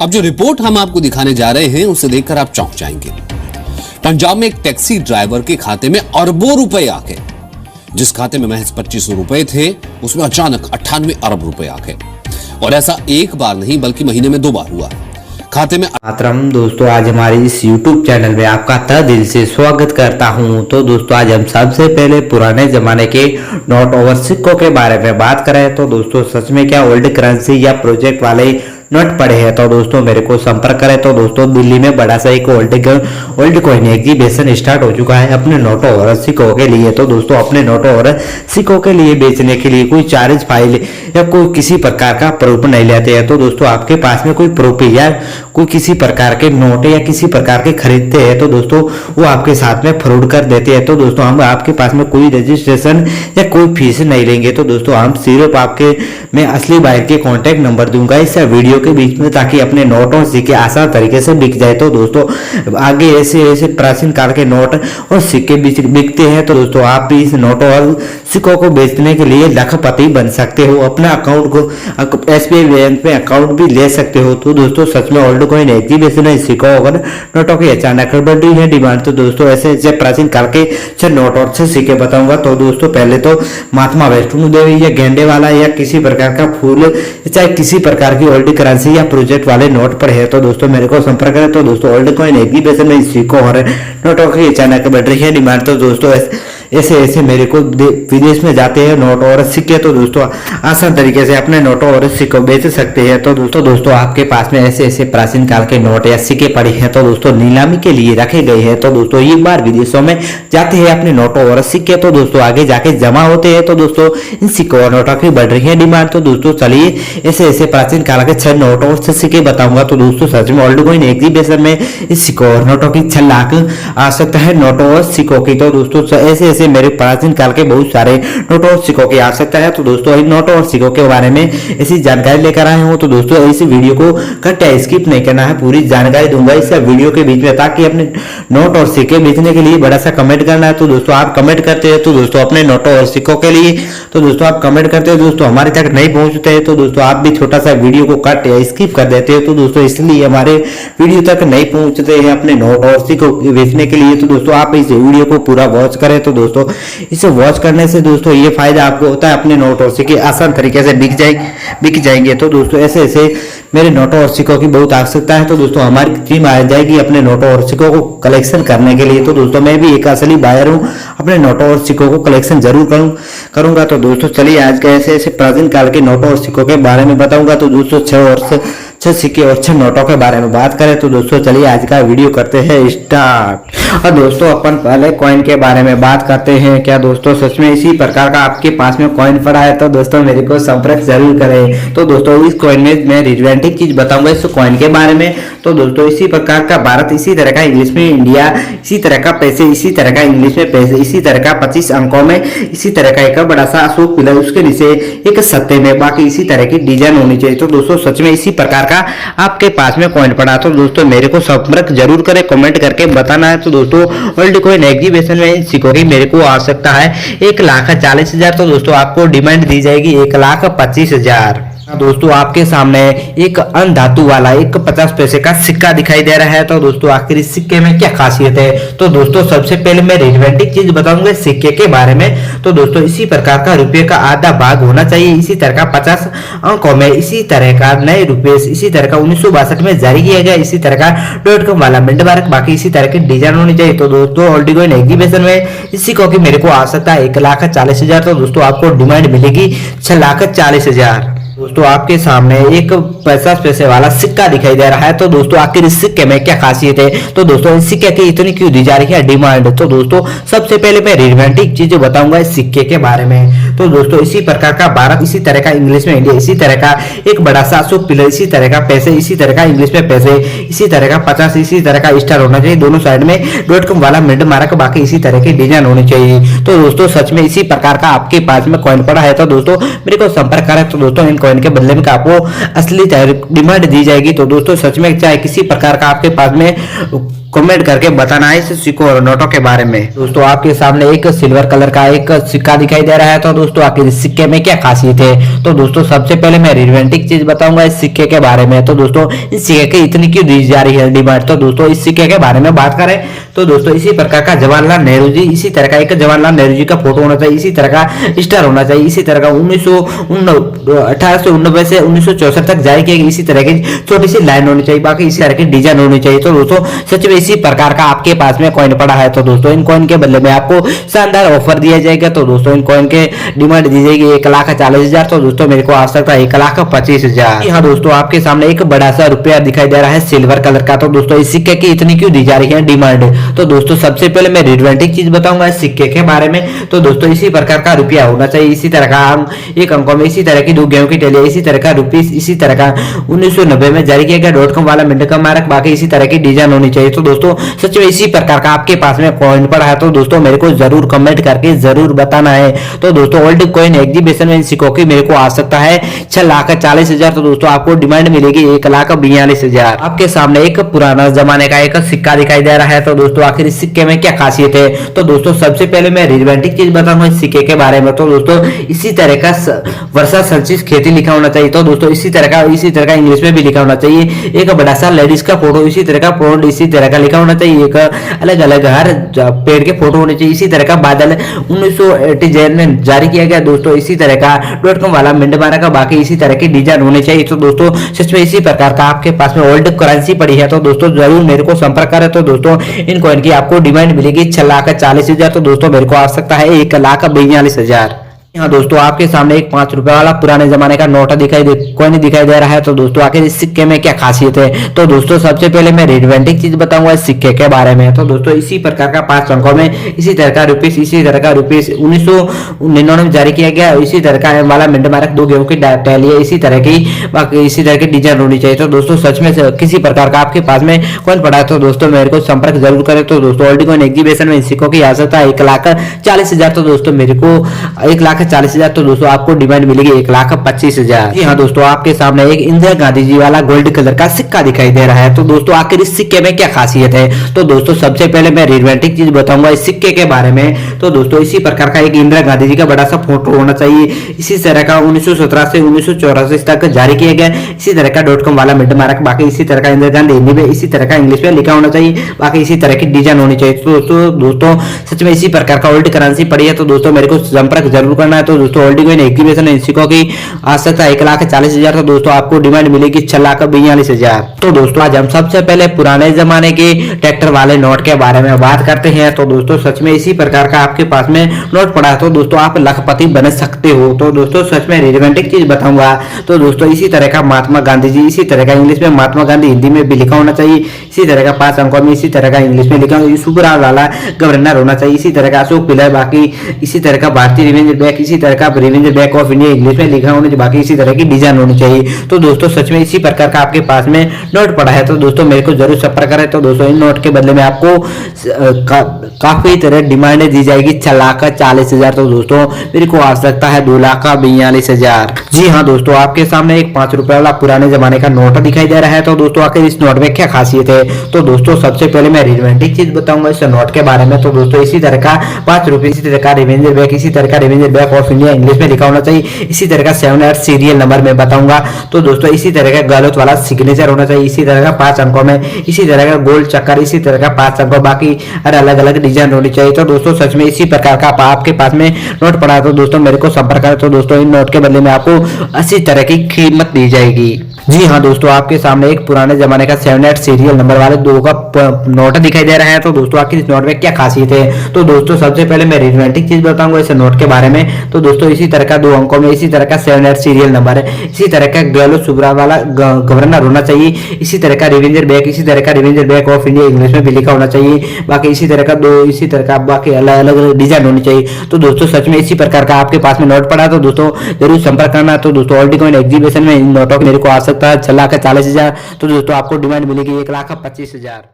अब जो रिपोर्ट हम आपको दिखाने जा रहे हैं उसे देखकर आप चौंक जाएंगे। पंजाब में एक टैक्सी ड्राइवर के खाते में अरबों रुपए आ गए। जिस खाते में महज 2500 रुपए थे उसमें अचानक 98 अरब रुपए आ गए। और ऐसा एक बार नहीं बल्कि महीने में 2 बार हुआ। खाते में दोस्तों आज हमारे इस YouTube चैनल में आपका तहे दिल से स्वागत करता हूं। तो दोस्तों आज हम सबसे पहले पुराने जमाने के नोट और सिक्कों के बारे में बात करें तो दोस्तों सच में क्या ओल्ड करेंसी या प्रोजेक्ट वाले नोट पड़े हैं तो दोस्तों मेरे को संपर्क करें। तो दोस्तों दिल्ली में बड़ा सा एक ओल्ड कॉइन एग्जीबिशन स्टार्ट हो चुका है अपने नोटों और सिक्कों के लिए। तो दोस्तों अपने नोटों और सिक्कों के लिए बेचने के लिए कोई चार्ज फाइल या कोई किसी प्रकार का प्रूफ नहीं लेते हैं। तो दोस्तों आपके पास में कोई प्रूफ या कोई किसी प्रकार के नोट या किसी प्रकार के खरीदते हैं तो दोस्तों वो आपके साथ में फ्रॉड कर देते हैं। तो दोस्तों हम आपके पास में कोई रजिस्ट्रेशन या कोई फीस नहीं लेंगे। तो दोस्तों हम सिर्फ आपके मैं असली बायर के कॉन्टेक्ट नंबर दूंगा इस वीडियो के बीच में ताकि अपने नोट और सिक्के आसान तरीके से बिक जाए। तो दोस्तों आगे ऐसे प्राचीन काल के नोट और सिक्के बिकते हैं। तो दोस्तों आप भी इस नोटों और सिक्कों को बेचने के लिए लखपति बन सकते हो। अपना अकाउंट को SBI बैंक में अकाउंट भी ले सकते हो। तो दोस्तों सच में ओल्ड कॉइन एग्जीबिशन है सिक्कों और नोटों की अचानक बढ़ रही है डिमांड। तो दोस्तों ऐसे प्राचीन काल के नोट और सिक्के बताऊंगा। तो दोस्तों पहले तो महात्मा वैष्णो देवी या गेंडे वाला या किसी प्रकार का फूल चाहे किसी प्रकार की ओल्ड करेंसी या प्रोजेक्ट वाले नोट पर है तो दोस्तों मेरे को संपर्क करें। तो दोस्तों ओल्ड कॉइन एग्जीबिशन में सिक्कों और नोटों की अचानक बढ़ रही है डिमांड। तो दोस्तों ऐसे मेरे को विदेश में जाते हैं नोट और सिक्के तो दोस्तों आसान तरीके से अपने नोटों और सिक्कों बेच सकते हैं। तो दोस्तों आपके पास में ऐसे प्राचीन काल के नोट या सिक्के पड़े हैं तो दोस्तों नीलामी के लिए रखे गए हैं। तो दोस्तों एक बार विदेशों में जाते हैं अपने नोटों और सिक्के तो दोस्तों आगे जाके जमा होते हैं। तो दोस्तों इन सिक्कों और नोटों की बढ़ रही है डिमांड। तो दोस्तों चलिए ऐसे प्राचीन काल के 6 नोट और सिक्के बताऊंगा। तो दोस्तों सच में ओल्ड कॉइन एग्जीबिशन में इस सिक्कों और नोटों की 6 लाख आ सकता है नोटों और सिक्कों की। तो दोस्तों ऐसे मेरे प्राचीन काल के बहुत सारे नोटों और सिक्कों की आवश्यकता है। तो दोस्तों इन नोटों और सिक्कों के बारे में ऐसी जानकारी लेकर आए हूं। तो दोस्तों इस वीडियो को कट स्किप नहीं करना है, पूरी जानकारी दूंगा इस वीडियो के बीच में ताकि अपने नोट और सिक्के बेचने के लिए बड़ा सा कमेंट करना है। तो दोस्तों आप कमेंट करते हैं तो दोस्तों अपने नोटों और सिक्कों के लिए तो दोस्तों आप कमेंट करते हो दोस्तों हमारे तक नहीं पहुंचते हैं तो दोस्तों आप भी छोटा सा वीडियो को कट या स्किप कर देते हो। तो दोस्तों इसलिए हमारे वीडियो तक नहीं पहुंचते हैं अपने नोट और सिक्कों बेचने के लिए। तो दोस्तों आप इस वीडियो को पूरा वॉच करें। तो दोस्तों इसे वॉच करने से दोस्तों ये फायदा आपको होता है अपने नोट और सिक्के आसान तरीके से बिक जाएंगे। तो दोस्तों ऐसे मेरे नोटों और सिक्कों की बहुत आवश्यकता है। तो दोस्तों हमारी टीम आ जाएगी अपने नोटों और सिक्कों को कलेक्शन करने के लिए। तो दोस्तों मैं भी एक असली बायर हूँ, अपने नोटों और सिक्कों को कलेक्शन जरूर करूंगा। तो दोस्तों चलिए आज के ऐसे प्राचीन काल के नोटों और सिक्कों के बारे में बताऊंगा। तो दोस्तों 6 सिक्के और 6 नोटों के बारे में बात करें तो दोस्तों चलिए आज का वीडियो करते हैं स्टार्ट। और दोस्तों अपन पहले कॉइन के बारे में बात करते हैं। क्या दोस्तों सच में इसी प्रकार का आपके पास में कॉइन पड़ा है तो दोस्तों मेरे को संपर्क जरूर करें। तो दोस्तों इस कॉइन में मैं रिलेवेंटिक चीज बताऊंगा इस कॉइन के बारे में। तो दोस्तों इसी प्रकार का भारत, इसी तरह का इंग्लिश में इंडिया, इसी तरह का पैसे, इसी तरह का इंग्लिश में पैसे, इसी तरह का 25 अंकों में, इसी तरह का एक बड़ा सा अशोक पिलर, उसके नीचे एक सत्ते में, बाकी इसी तरह की डिजाइन होनी चाहिए। तो दोस्तों सच में इसी प्रकार आपके पास में कॉइन पड़ा तो दोस्तों मेरे को संपर्क जरूर करें, कमेंट करके बताना है। तो दोस्तों ओल्ड कॉइन एग्जीबिशन में इन सिक्कों की मेरे को आवश्यकता है 1,40,000। तो दोस्तों आपको डिमांड दी जाएगी 1,25,000। दोस्तों आपके सामने एक अनधातु वाला एक 50 पैसे का सिक्का दिखाई दे रहा है। तो दोस्तों आखिर इस सिक्के में क्या खासियत है तो दोस्तों सबसे पहले मैं रिलेवेंटिक चीज बताऊंगा सिक्के के बारे में। तो दोस्तों इसी प्रकार का रुपये का आधा भाग होना चाहिए, इसी तरह का 50 अंकों में, इसी तरह का नए रुपये, इसी तरह का 1962 में जारी किया गया, इसी तरह का .com वाला मिंट मार्क, बाकी इसी तरह की डिजाइन होनी चाहिए। तो दोस्तों ओल्ड कॉइन एग्जीबिशन में इस सिक्कों की मेरे को आवश्यकता है 1,40,000। तो दोस्तों आपको डिमांड मिलेगी 6,40,000। दोस्तों आपके सामने एक 50 पैसे वाला सिक्का दिखाई दे रहा है। तो दोस्तों आखिर इस सिक्के में क्या खासियत है तो दोस्तों इस सिक्के की इतनी क्यों दी जा रही है डिमांड। तो दोस्तों सबसे पहले मैं रिलेवेंटिक चीजें बताऊंगा इस सिक्के के बारे में। तो दोस्तों इसी प्रकार का भारत, इसी तरह का इंग्लिश में इंडिया, इसी तरह का एक बड़ा सा अशोक पिलर, इसी तरह का पैसे, इसी तरह का इंग्लिश में पैसे, इसी तरह का 50, इसी तरह का स्टार होना चाहिए, दोनों साइड में .com वाला मिंट मार्क, बाकी इसी तरह की डिजाइन होनी चाहिए। तो दोस्तों सच में इसी प्रकार का आपके पास में कॉइन पड़ा है तो दोस्तों मेरे को संपर्क करें। तो दोस्तों इन कॉइन के बदले में आपको असली डिमांड दी जाएगी। तो दोस्तों सच में चाहे किसी प्रकार का आपके पास में कमेंट करके बताना है इस सिक्कों और नोटों के बारे में। दोस्तों आपके सामने एक सिल्वर कलर का एक सिक्का दिखाई दे रहा है। तो दोस्तों आखिर इस सिक्के में क्या खासियत है, तो दोस्तों सबसे पहले मैं रिलेवेंटिक चीज बताऊंगा इस सिक्के के बारे में। तो दोस्तों इस सिक्के की इतनी क्यों दी जा रही है डिमांड, तो दोस्तों इस सिक्के के बारे में बात करें तो दोस्तों इसी प्रकार का जवाहरलाल नेहरू जी, इसी तरह का एक जवाहरलाल नेहरू जी का फोटो होना चाहिए, इसी तरह का स्टार होना चाहिए, इसी तरह का 1889 से 1964 तक जारी किया, इसी तरह की छोटी सी लाइन होनी चाहिए, बाकी इसी तरह की डिजाइन होनी चाहिए। तो दोस्तों सच में इसी प्रकार का आपके पास में कॉइन पड़ा है तो दोस्तों इन कॉइन के बदले में आपको शानदार ऑफर दिया जाएगा। तो दोस्तों इन कॉइन के डिमांड दी जाएगी 1,40,000। तो दोस्तों मेरे को आवश्यकता है 1,25,000। हाँ दोस्तों आपके सामने एक बड़ा सा रुपया दिखाई दे रहा है सिल्वर कलर का। तो दोस्तों इस सिक्के की इतनी क्यों दी जा रही है डिमांड, तो दोस्तों सबसे पहले मैं रिलेवेंटिक चीज बताऊंगा इस सिक्के के बारे में। तो दोस्तों इसी प्रकार का रुपया होना चाहिए, इसी तरह का एक अंकों में इसी तरह की 2 गेहूं की टैली, इसी तरह का रुपीस, इसी तरह का 1990 में जारी किया गया .com वाला मिनट का मार्क, बाकी इसी तरह की डिजाइन होनी चाहिए। तो दोस्तों सच में इसी प्रकार का आपके पास में कॉइन पड़ा है तो दोस्तों मेरे को जरूर कमेंट करके जरूर बताना है। तो दोस्तों ओल्ड कॉइन एग्जीबिशन में इन सिक्कों की मेरे को आवश्यकता है 6,40,000। तो दोस्तों आपको डिमांड मिलेगी 1,42,000। आपके सामने एक पुराना जमाने का एक सिक्का दिखाई दे रहा है। तो दोस्तों आखिर इस सिक्के में क्या खासियत है, तो दोस्तों सबसे पहले मैं रिलेवेंटिक चीज बताऊंगा इस सिक्के के बारे में। तो दोस्तों इसी तरह का वर्षा संचित खेती लिखा होना चाहिए। तो दोस्तों इसी तरह का इंग्लिश में भी लिखा होना चाहिए। एक बड़ा सा लेडीज का फोटो, इसी तरह का पौंड इसी तरह का लिखा होना चाहिए। एक अलग अलग हर पेड़ के फोटो होने चाहिए। इसी तरह का बादल 1980 में जारी किया गया दोस्तों, इसी तरह का .com वाला मिंट मारा का, बाकी इसी तरह की डिजाइन होने चाहिए। तो दोस्तों सच में इसी प्रकार का आपके पास में ओल्ड करेंसी पड़ी है तो दोस्तों जरूर मेरे को संपर्क करें। तो दोस्तों इन कॉइन की आपको डिमांड मिलेगी 6,40,000। तो दोस्तों मेरे को आवश्यकता है 1,42,000। हाँ दोस्तों आपके सामने एक 5 रुपए वाला पुराने जमाने का नोट कॉइन दिखाई दे रहा है। तो दोस्तों आखिर इस सिक्के में क्या खासियत है, तो दोस्तों सबसे पहले मैं रिलेवेंटिक चीज बताऊंगा इस सिक्के के बारे में। तो दोस्तों इसी प्रकार का 5 अंकों में इसी तरह का रुपीस, इसी तरह का रुपीस 1999 में जारी किया गया, इसी तरह का वाला मिंट मार्क 2 गेहूं की टैली है, इसी तरह की बाकी इसी तरह की डिजाइन होनी चाहिए। तो दोस्तों सच में किसी प्रकार का आपके पास में कॉइन पड़ा है तो दोस्तों मेरे को संपर्क जरूर करें। तो दोस्तों ओल्ड कॉइन एग्जीबिशन में इन सिक्कों की आवश्यकता है 1,40,000। तो दोस्तों मेरे को 1,40,000। तो दोस्तों आपको डिमांड मिलेगी 1,25,000। जी हाँ दोस्तों आपके सामने एक इंदिरा गांधी जी वाला गोल्ड कलर का सिक्का दिखाई दे रहा है। तो दोस्तों आखिर इस सिक्के में क्या खासियत है, तो दोस्तों सबसे पहले मैं रिलेवेंटिक चीज बताऊंगा इस सिक्के के बारे में। तो दोस्तों इसी प्रकार का एक इंदिरा गांधी जी का बड़ा सा फोटो होना चाहिए, इसी तरह का 1917 से 1984 तक जारी किया गया, इसी तरह का .com वाला मिंट मार्क, बाकी इसी तरह का इंदिरा गांधी हिंदी में, इसी तरह का इंग्लिश में लिखा होना चाहिए, बाकी इसी तरह की डिजाइन होनी चाहिए। तो दोस्तों सच में इसी प्रकार का ओल्ड करेंसी पड़ी है तो दोस्तों मेरे को संपर्क जरूर करना है। तो दोस्तों ओल्ड कॉइन एग्जीबिशन इन सिक्कों की आवश्यकता 1,40,000। तो दोस्तों आपको डिमांड मिलेगी 6,42,000। तो दोस्तों आज हम सबसे पहले पुराने जमाने के ट्रैक्टर वाले नोट के बारे में बात करते हैं। तो दोस्तों सच में इसी प्रकार का आपके पास में नोट पड़ा है तो दोस्तों आप लखपति बन सकते हो। तो दोस्तों सच में रिलेवेंटिक चीज बताऊंगा। तो दोस्तों इसी तरह का महात्मा गांधी जी, इसी तरह का इंग्लिश में महात्मा गांधी हिंदी में भी लिखा होना चाहिए, इसी तरह का 5 अंकों में इसी तरह का इंग्लिश में लिखा होना, सुब्रा लाला गवर्नर होना चाहिए, इसी तरह का अशोक पिलर, बाकी इसी तरह का भारतीय रिवेंज बैंक, इसी तरह का revenge bank of India English में लिखा होना चाहिए, बाकी इसी तरह की डिजाइन होनी चाहिए। तो दोस्तों सच में इसी प्रकार का आपके पास में नोट पड़ा है तो दोस्तों मेरे को जरूर संपर्क करें। तो दोस्तों इन नोट के बदले में आपको काफी तरह डिमांड दी जाएगी 6,40,000। तो दोस्तों मेरे को आवश्यकता है 2,42,000। जी हाँ दोस्तों आपके सामने एक 5 रुपए वाला पुराने जमाने का नोट दिखाई दे रहा है। तो दोस्तों आखिर इस नोट में क्या खासियत है, तो दोस्तों सबसे पहले मैं रिलेवेंटिक चीज बताऊंगा इस नोट के बारे में। तो दोस्तों इसी तरह का 5 रुपए, इसी तरह का रिवेंजर बैंक, इसी तरह का revenger bank of India English में लिखा होना चाहिए, इसी तरह का 7 सीरियल नंबर में बताऊंगा। तो दोस्तों इसी तरह का गलत वाला सिग्नेचर होना चाहिए, इसी तरह का 5 अंकों में, इसी तरह का गोल्ड चक्कर, इसी तरह का 5 अंकों, बाकी हर अलग अलग डिजाइन होनी चाहिए। तो दोस्तों सच में इसी प्रकार का आपके पास में नोट पड़ा है तो दोस्तों मेरे को संपर्क करें। तो दोस्तों इन नोट के बदले में आपको 80 तरह की कीमत दी जाएगी। जी हाँ दोस्तों आपके सामने एक पुराने जमाने का 7 सीरियल नंबर वाले 2 का नोट दिखाई दे रहा है। तो दोस्तों आखिर इस नोट में क्या खासियत है, तो दोस्तों सबसे पहले मैं रिलेवेंटिक चीज बताऊंगा इस नोट के बारे में। तो दोस्तों इसी तरह का 2 अंकों में, इसी तरह का 7 सीरियल नंबर है, इसी तरह का गहलोत सुब्रा वाला गवर्नर होना चाहिए, इसी तरह का रिवेंजर बैंक, इसी तरह का revenger bank of India English में भी लिखा होना चाहिए, बाकी इसी तरह का 2 इसी तरह का बाकी अलग अलग डिजाइन होनी चाहिए। तो दोस्तों सच में इसी प्रकार का आपके पास में नोट पड़ा तो दोस्तों जरूर संपर्क करना। तो दोस्तों ओल्ड कॉइन एग्जीबिशन में इन नोटों की मेरे को आवश्यकता है 6,40,000। तो दोस्तों आपको डिमांड मिलेगी 1,25,000।